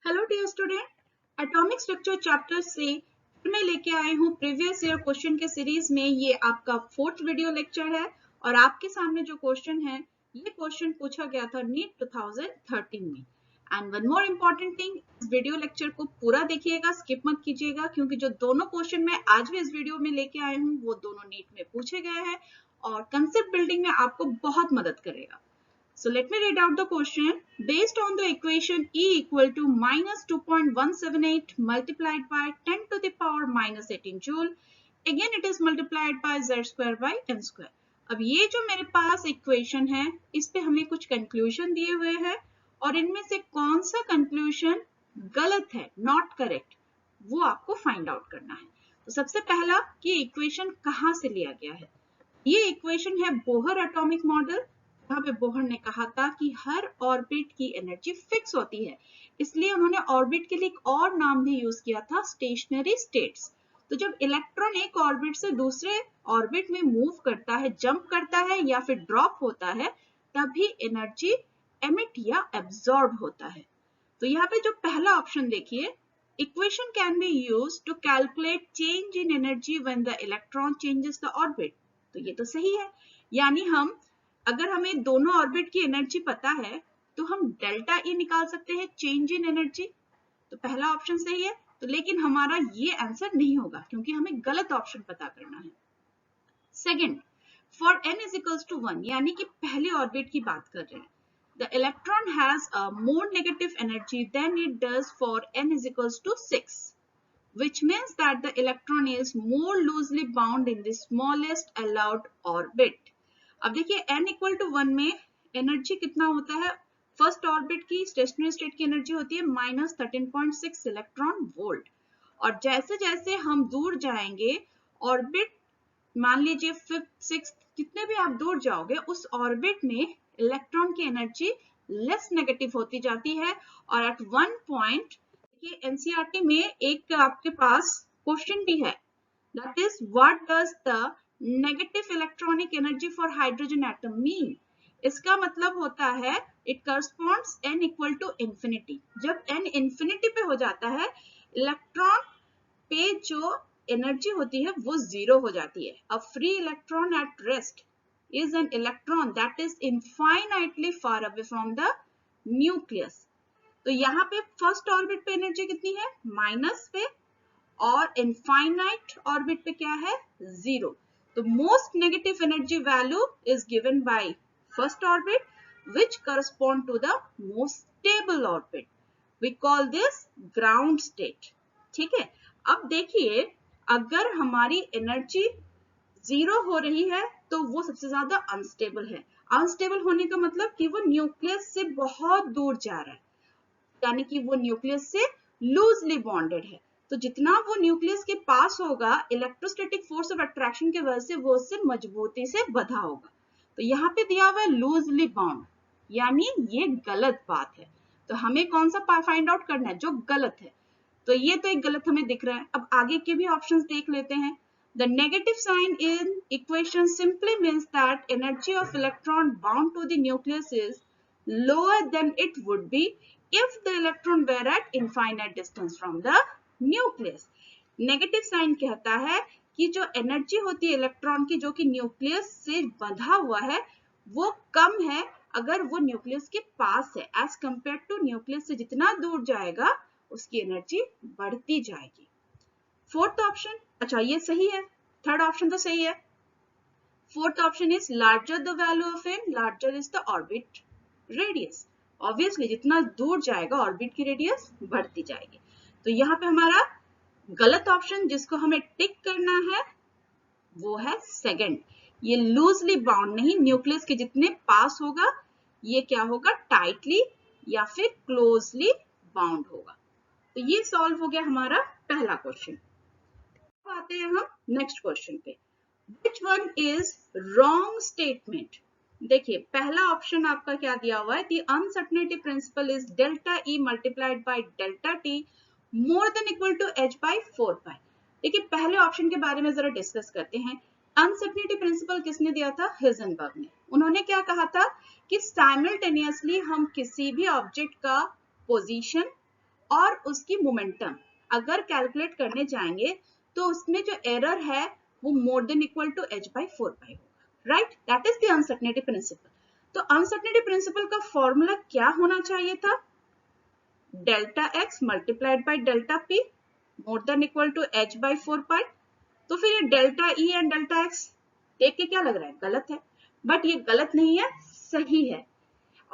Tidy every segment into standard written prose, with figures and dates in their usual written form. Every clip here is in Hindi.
Hello dear student, atomic structure chapter से फिर मैं लेके आई हूँ प्रीवियस ईयर क्वेश्चन के सीरीज में। ये आपका 4th वीडियो लेक्चर है और आपके सामने जो क्वेश्चन है ये क्वेश्चन पूछा गया था नीट 2013 में। And one more important thing, इस वीडियो लेक्चर को पूरा देखिएगा, स्किप मत कीजिएगा, क्योंकि जो दोनों क्वेश्चन मैं आज भी इस वीडियो में लेके आई हूँ वो दोनों नीट में पूछे गए हैं और कंसेप्ट बिल्डिंग में आपको बहुत मदद करेगा। So let me read out the question. Based on the equation E equal to minus 2.178 multiplied by 10 to the power minus 18 joule. Again it is multiplied by z square by n square. अब ये जो मेरे पास इक्वेशन है इस पे हमें कुछ कंक्लूजन दिए हुए हैं और इनमें से कौन सा कंक्लूजन गलत है, नॉट करेक्ट, वो आपको फाइंड आउट करना है। तो सबसे पहला कि इक्वेशन कहाँ से लिया गया है। ये इक्वेशन है बोहर एटॉमिक मॉडल। यहाँ पे बोहर ने कहा था कि हर ऑर्बिट की एनर्जी फिक्स होती है, इसलिए उन्होंने ऑर्बिट के लिए एक और नाम भी यूज किया था, स्टेशनरी स्टेट्स। तो जब इलेक्ट्रॉन एक ऑर्बिट से दूसरे ऑर्बिट में मूव करता है, जंप करता है या फिर ड्रॉप होता है, तभी एनर्जी एमिट या एब्जॉर्ब होता है। तो यहाँ पे जो पहला ऑप्शन देखिए, equation can be used to calculate change in energy when the electron changes the orbit. तो ये तो सही है, यानी अगर हमें दोनों ऑर्बिट की एनर्जी पता है तो हम डेल्टा ई निकाल सकते हैं, चेंज इन एनर्जी। तो पहला ऑप्शन सही है, तो लेकिन हमारा ये आंसर नहीं होगा क्योंकि हमें गलत ऑप्शन पता करना है। Second, for n is equals to 1, यानी कि पहले ऑर्बिट की बात कर रहे हैं, the electron has a more negative energy than it does for n is equals to 6, which means that the electron is more loosely bound in the smallest allowed orbit. अब देखिए n इक्वल टू 1 में एनर्जी कितना होता है, फर्स्ट ऑर्बिट की स्टेशनरी स्टेट की एनर्जी होती है माइनस 13.6 इलेक्ट्रॉन वोल्ट। और जैसे जैसे हम दूर जाएंगे ऑर्बिट, मान लीजिए 5th 6th कितने भी आप दूर जाओगे, उस ऑर्बिट में इलेक्ट्रॉन की एनर्जी लेस नेगेटिव होती जाती है। और एट वन पॉइंट ये एनसीईआरटी में एक आपके पास क्वेश्चन भी है, that is what does the negative electronic energy for hydrogen atom mean। इसका मतलब होता है it corresponds n equal to infinity। जब n infinity पे हो जाता है, इलेक्ट्रॉन पे जो एनर्जी होती है वो जीरो हो जाती है। A free electron at rest is an electron that is infinitely far away from the nucleus। तो यहाँ पे फर्स्ट ऑर्बिट पे एनर्जी कितनी है, माइनस पे, और इनफाइनाइट ऑर्बिट पे क्या है, जीरो। तो most negative energy value is given by first orbit which correspond to the most stable orbit. We call this ground state. ठीक है, अब देखिए अगर हमारी एनर्जी जीरो हो रही है तो वो सबसे ज्यादा अनस्टेबल है। अनस्टेबल होने का मतलब कि वो न्यूक्लियस से बहुत दूर जा रहा है, यानी कि वो न्यूक्लियस से लूजली बॉन्डेड है। तो जितना वो न्यूक्लियस के पास होगा, इलेक्ट्रोस्टैटिक फोर्स ऑफ अट्रैक्शन की वजह से वो उससे मजबूती से बंधा होगा। तो यहाँ पे दिया हुआ है लूजली बाउंड, यानी ये गलत बात है। तो हमें कौन सा फाइंड आउट करना है, जो गलत है। तो ये तो एक गलत हमें दिख रहा है। अब आगे के भी ऑप्शंस देख लेते हैं। The negative sign in equation simply means that energy of electron bound to the nucleus is lower than it would be if the electron were at infinite distance from the nucleus। Negative sign कहता है कि जो एनर्जी होती है इलेक्ट्रॉन की, जो कि न्यूक्लियस से बंधा हुआ है, वो कम है अगर वो न्यूक्लियस के पास है, एज कंपेयर टू न्यूक्लियस से जितना दूर जाएगा उसकी एनर्जी बढ़ती जाएगी। फोर्थ ऑप्शन, अच्छा ये सही है, थर्ड ऑप्शन तो सही है। Fourth option is larger the value of n, larger is the orbit radius. Obviously जितना दूर जाएगा ऑर्बिट की रेडियस बढ़ती जाएगी। तो यहाँ पे हमारा गलत ऑप्शन जिसको हमें टिक करना है वो है सेकंड। ये लूजली बाउंड नहीं, न्यूक्लियस के जितने पास होगा ये क्या होगा, टाइटली या फिर क्लोजली बाउंड होगा। तो ये सॉल्व हो गया हमारा पहला क्वेश्चन। आते हैं हम नेक्स्ट क्वेश्चन पे। Which one is wrong statement? देखिए पहला ऑप्शन आपका क्या दिया हुआ है, the uncertainty principle is delta E multiplied by delta T more than equal to h by 4 pi। देखिए पहले ऑप्शन के बारे में जरा डिस्कस करते हैं। अनसर्टेनिटी प्रिंसिपल किसने दिया था, हिजनबर्ग ने। उन्होंने क्या कहा था कि साइमल्टेनियसली हम किसी भी ऑब्जेक्ट का पोजीशन और उसकी मोमेंटम अगर कैलकुलेट करने जाएंगे तो उसमें जो एरर है वो more than equal to h by 4 pi होगा, right? That is the uncertainty principle. तो अनसर्टेनिटी प्रिंसिपल का फॉर्मूला क्या होना चाहिए था? Delta x multiplied by delta p more than equal to h by 4 pi। तो फिर ये delta E and delta x देख के क्या लग रहा है? गलत है, बट ये गलत नहीं है, सही है।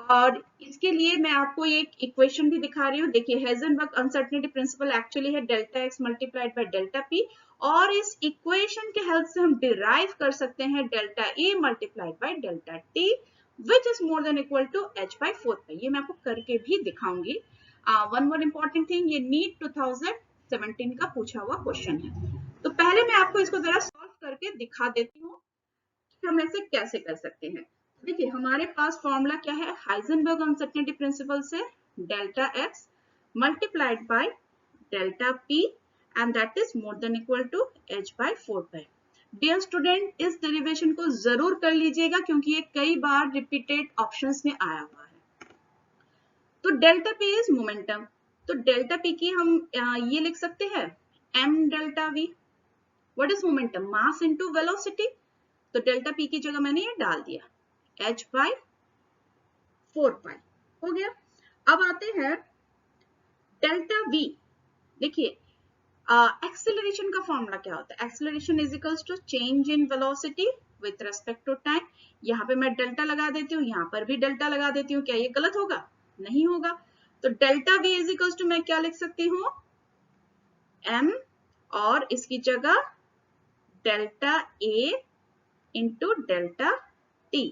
और इसके लिए मैं आपको एक इक्वेशन भी दिखा रही हूँ। देखिए हेजनबर्ग अनसर्टेनिटी प्रिंसिपल एक्चुअली है delta x multiplied by delta p, और इस इक्वेशन के हेल्प से हम डिराइव कर सकते हैं delta E multiplied by delta t which is more than equal to h by 4 pi। ये मैं आपको करके भी दिखाऊंगी। वन मोर इम्पॉर्टेंट थिंग, ये नीट 2017 का पूछा हुआ क्वेश्चन है। तो पहले मैं आपको इसको जरा सॉल्व करके दिखा देती हूँ कि हम ऐसे कैसे कर सकते हैं। देखिए हमारे पास फॉर्मूला क्या है हाइजेनबर्ग अनसर्टेनिटी प्रिंसिपल से, delta x multiplied by delta p and that is more than equal to h by 4 pi। Dear student, इस डेरिवेशन को जरूर कर लीजिएगा क्योंकि ये कई बार रिपीटेड ऑप्शंस में आया हुआ है। तो डेल्टा p इज मोमेंटम, तो डेल्टा p की हम ये लिख सकते हैं m delta v। What is momentum? Mass into velocity. तो डेल्टा p की जगह मैंने ये डाल दिया h by 4 pi हो गया। अब आते हैं डेल्टा v। देखिए एक्सेलरेशन का फॉर्मूला क्या होता है? Acceleration is equals to change in velocity with respect to time. यहाँ पे मैं डेल्टा लगा देती हूँ, यहाँ पर भी डेल्टा लगा देती हूँ। क्या ये गलत होगा? नहीं होगा। तो delta v is equals to मैं क्या लिख सकती हूँ? m और इसकी जगह delta a into delta t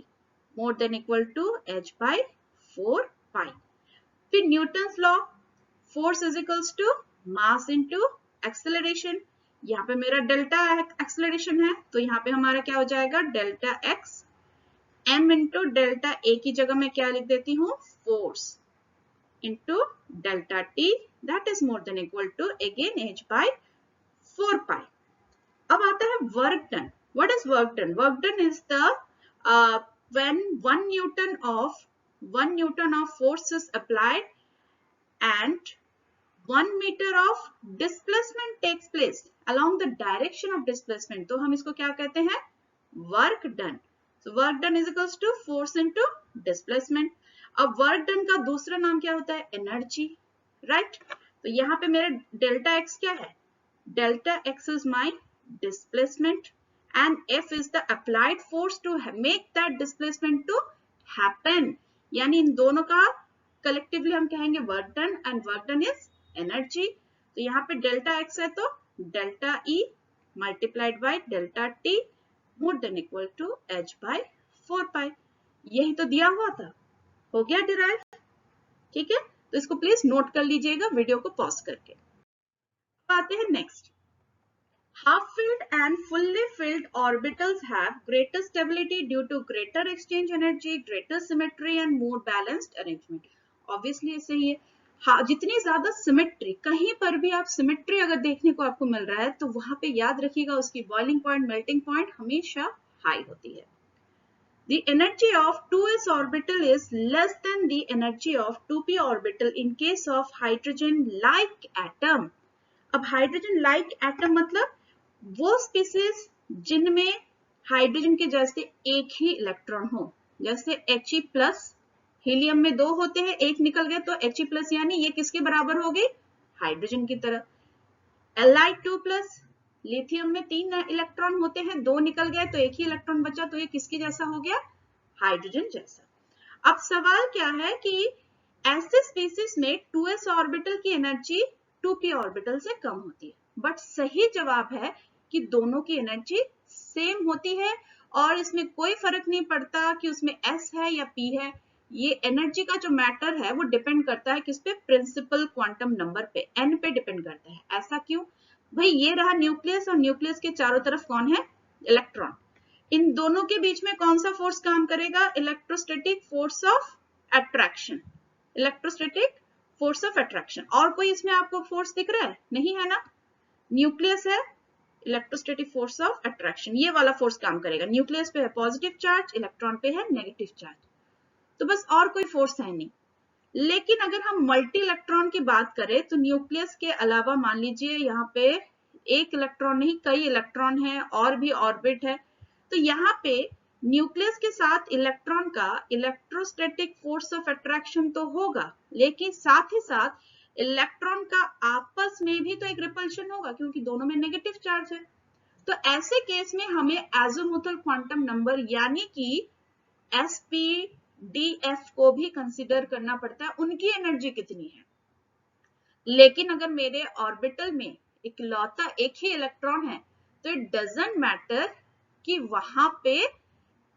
more than equal to h by 4 pi। फिर Newton's law, force is equals to mass into acceleration. यहाँ पे मेरा डेल्टा एक्सेलरेशन है तो यहाँ पे हमारा क्या हो जाएगा? Delta x m into delta a की जगह मैं क्या लिख देती हूँ? Force into delta t that is more than equal to again h by 4 pi। अब आता है work done. What is work done? Work done is the when 1 Newton of force is applied and 1 meter of displacement takes place along the direction of displacement, तो हम इसको क्या कहते हैं? Work done. So work done is equals to force into displacement। अब वर्क डन का दूसरा नाम क्या होता है? Energy, right? तो यहाँ पे मेरा डेल्टा x क्या है? Delta x is my displacement and F is the applied force to make that displacement to happen। यानी इन दोनों का कलेक्टिवली हम कहेंगे work done and work done is energy. तो यहाँ पे डेल्टा x है तो delta E multiplied by delta t more than equal to h by 4 pi। यही तो दिया हुआ था, हो गया डिराइव, ठीक है? तो इसको प्लीज नोट कर लीजिएगा वीडियो को पॉज करके। अब आते हैं next. Half-filled and fully filled orbitals have greater stability due to greater exchange energy, greater symmetry and more balanced arrangement। Obviously ऐसे ही है। हाँ, जितनी ज्यादा सिमेट्री, कहीं पर भी आप सिमेट्री अगर देखने को आपको मिल रहा है तो वहां पे याद रखिएगा उसकी बॉइलिंग पॉइंट, मेल्टिंग पॉइंट हमेशा हाई होती है। The energy of 2s orbital is less than the energy of 2p orbital in case of hydrogen-like atom। अब हाइड्रोजन-like atom मतलब वो स्पीसीज जिनमें हाइड्रोजन के जैसे एक ही इलेक्ट्रॉन हो, जैसे He+, हीलियम में 2 होते हैं, एक निकल गए तो He+, यानी ये किसके बराबर हो गई? हाइड्रोजन की तरह। Li2+, लिथियम में 3 इलेक्ट्रॉन होते हैं, 2 निकल गए तो एक ही इलेक्ट्रॉन बचा, तो ये किसके जैसा हो गया? हाइड्रोजन जैसा। अब सवाल क्या है कि ऐसे स्पीसीज में 2s ऑर्बिटल की एनर्जी 2p ऑर्बिटल से कम होती है, बट सही जवाब है कि दोनों की एनर्जी सेम होती है और इसमें कोई फर्क नहीं पड़ता कि उसमें s है या p है। ये एनर्जी का जो मैटर है वो डिपेंड करता है किस पे? प्रिंसिपल क्वांटम नंबर पे, n पे डिपेंड करता है। ऐसा क्यों भाई? ये रहा न्यूक्लियस और न्यूक्लियस के चारों तरफ कौन है? इलेक्ट्रॉन। इन दोनों के बीच में कौन सा फोर्स काम करेगा? Electrostatic force of attraction. Electrostatic force of attraction. और कोई इसमें आपको फोर्स दिख रहा है? नहीं है ना? न्यूक्लियस है, इलेक्ट्रोस्टैटिक फोर्स ऑफ अट्रैक्शन, ये वाला फोर्स काम करेगा। न्यूक्लियस पे है पॉजिटिव चार्ज, इलेक्ट्रॉन पे है नेगेटिव चार्ज, तो बस और कोई फोर्स है नहीं। लेकिन अगर हम मल्टी इलेक्ट्रॉन की बात करें तो न्यूक्लियस के अलावा मान लीजिए यहाँ पे एक इलेक्ट्रॉन नहीं कई इलेक्ट्रॉन है और भी ऑर्बिट है, तो यहाँ पे न्यूक्लियस के साथ इलेक्ट्रॉन का इलेक्ट्रोस्टैटिक फोर्स ऑफ अट्रैक्शन तो होगा, लेकिन साथ ही साथ इलेक्ट्रॉन का आपस में भी तो एक रिपल्शन होगा क्योंकि दोनों में नेगेटिव चार्ज है। तो ऐसे केस में हमें एज़ोमुथल क्वांटम नंबर यानी कि SPDF को भी कंसिडर करना पड़ता है, उनकी एनर्जी कितनी है। लेकिन अगर मेरे ऑर्बिटल में इकलौता एक ही इलेक्ट्रॉन है तो इट डजंट मैटर कि वहां पे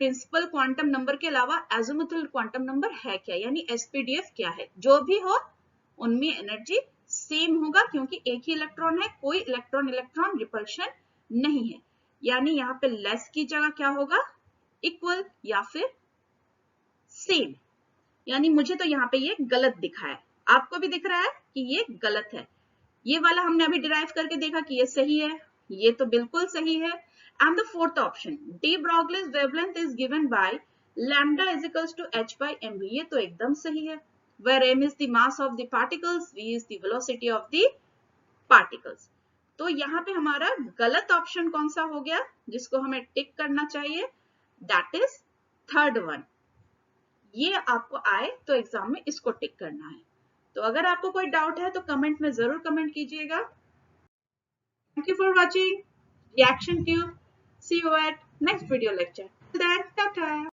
प्रिंसिपल क्वांटम नंबर के अलावा एज़ोमुथल क्वांटम नंबर है क्या, यानी SPDF क्या है, जो भी हो उनमें एनर्जी सेम होगा क्योंकि एक ही इलेक्ट्रॉन है, कोई इलेक्ट्रॉन इलेक्ट्रॉन रिपल्शन नहीं है। यानी यहाँ पे लेस की जगह क्या होगा, इक्वल या फिर सेम। यानी मुझे तो यहाँ पे ये गलत दिखा है, आपको भी दिख रहा है कि ये गलत है। ये वाला हमने अभी डिराइव करके देखा कि ये सही है, ये तो बिल्कुल सही है। And the fourth option de Broglie's wavelength is given by lambda is equals to h by mv, ये तो एकदम सही है। where m is the mass of the particles, v is the velocity of the particles। तो यहाँ पे हमारा गलत ऑप्शन कौन सा हो गया जिसको हमें टिक करना चाहिए, दैट इज थर्ड वन। ये आपको आए तो एग्जाम में इसको टिक करना है। तो अगर आपको कोई डाउट है तो कमेंट में जरूर कमेंट कीजिएगा। Thank you for watching Reaction Tube. See you at next video lecture. Till then, ta-ta.